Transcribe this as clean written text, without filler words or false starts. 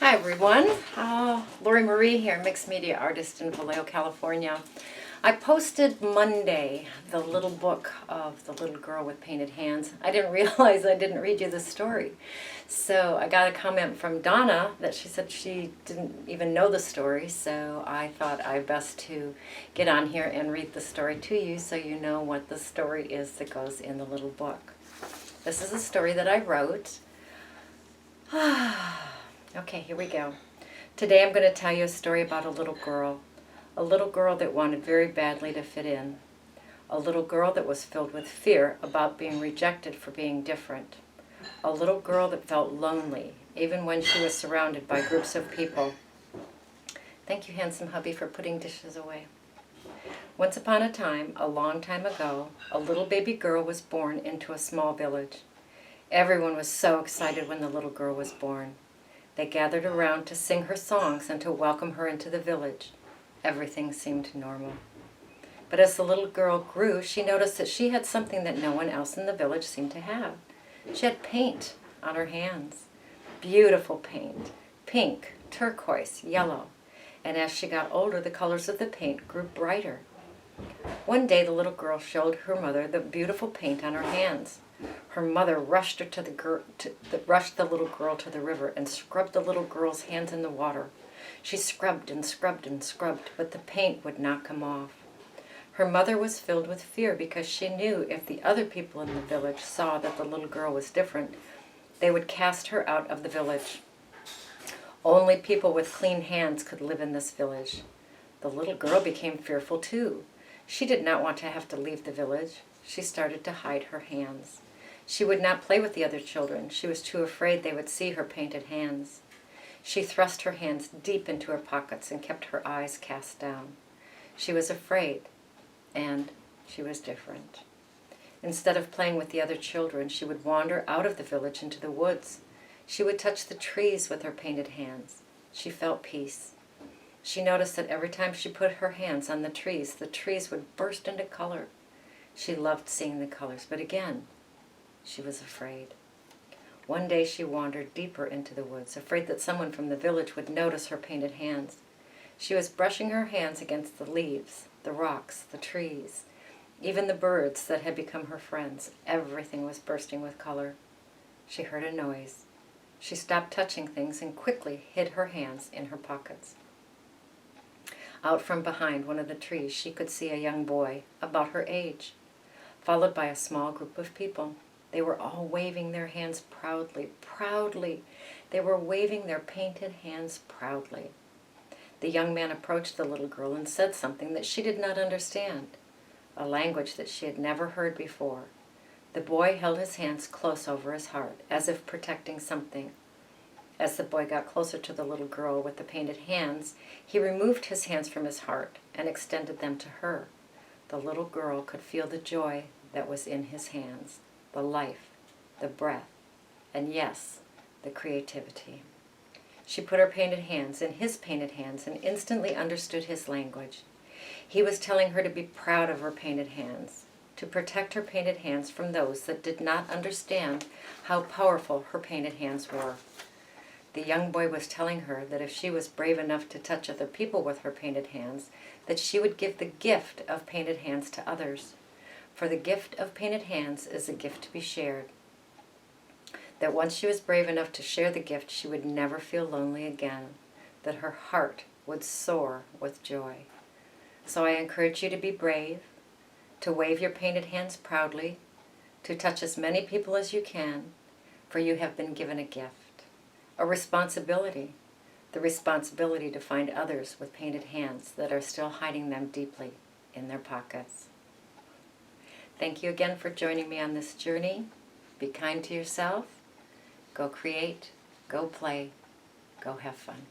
Hi everyone, Lori Marie here, mixed media artist in Vallejo, California. I posted Monday the little book of the little girl with painted hands. I didn't realize I didn't read you the story. So I got a comment from Donna that she said she didn't even know the story, so I thought I best to get on here and read the story to you so you know what the story is that goes in the little book. This is a story that I wrote. Okay, here we go. Today I'm going to tell you a story about a little girl that wanted very badly to fit in, a little girl that was filled with fear about being rejected for being different, a little girl that felt lonely even when she was surrounded by groups of people. Thank you, handsome hubby, for putting dishes away. Once upon a time, a long time ago, a little baby girl was born into a small village. Everyone was so excited when the little girl was born. They gathered around to sing her songs and to welcome her into the village. Everything seemed normal. But as the little girl grew, she noticed that she had something that no one else in the village seemed to have. She had paint on her hands. Beautiful paint. Pink, turquoise, yellow. And as she got older, the colors of the paint grew brighter. One day the little girl showed her mother the beautiful paint on her hands. Her mother rushed the little girl to the river and scrubbed the little girl's hands in the water. She scrubbed and scrubbed and scrubbed, but the paint would not come off. Her mother was filled with fear because she knew if the other people in the village saw that the little girl was different, they would cast her out of the village. Only people with clean hands could live in this village. The little girl became fearful too. She did not want to have to leave the village. She started to hide her hands. She would not play with the other children. She was too afraid they would see her painted hands. She thrust her hands deep into her pockets and kept her eyes cast down. She was afraid, and she was different. Instead of playing with the other children, she would wander out of the village into the woods. She would touch the trees with her painted hands. She felt peace. She noticed that every time she put her hands on the trees would burst into color. She loved seeing the colors, but again, she was afraid. One day she wandered deeper into the woods, afraid that someone from the village would notice her painted hands. She was brushing her hands against the leaves, the rocks, the trees, even the birds that had become her friends. Everything was bursting with color. She heard a noise. She stopped touching things and quickly hid her hands in her pockets. Out from behind one of the trees, she could see a young boy, about her age, followed by a small group of people. They were all waving their hands proudly, proudly. They were waving their painted hands proudly. The young man approached the little girl and said something that she did not understand, a language that she had never heard before. The boy held his hands close over his heart, as if protecting something. As the boy got closer to the little girl with the painted hands, he removed his hands from his heart and extended them to her. The little girl could feel the joy that was in his hands, the life, the breath, and yes, the creativity. She put her painted hands in his painted hands and instantly understood his language. He was telling her to be proud of her painted hands, to protect her painted hands from those that did not understand how powerful her painted hands were. The young boy was telling her that if she was brave enough to touch other people with her painted hands, that she would give the gift of painted hands to others. For the gift of painted hands is a gift to be shared. That once she was brave enough to share the gift, she would never feel lonely again, that her heart would soar with joy. So I encourage you to be brave, to wave your painted hands proudly, to touch as many people as you can, for you have been given a gift. A responsibility, the responsibility to find others with painted hands that are still hiding them deeply in their pockets. Thank you again for joining me on this journey. Be kind to yourself. Go create, go play, go have fun.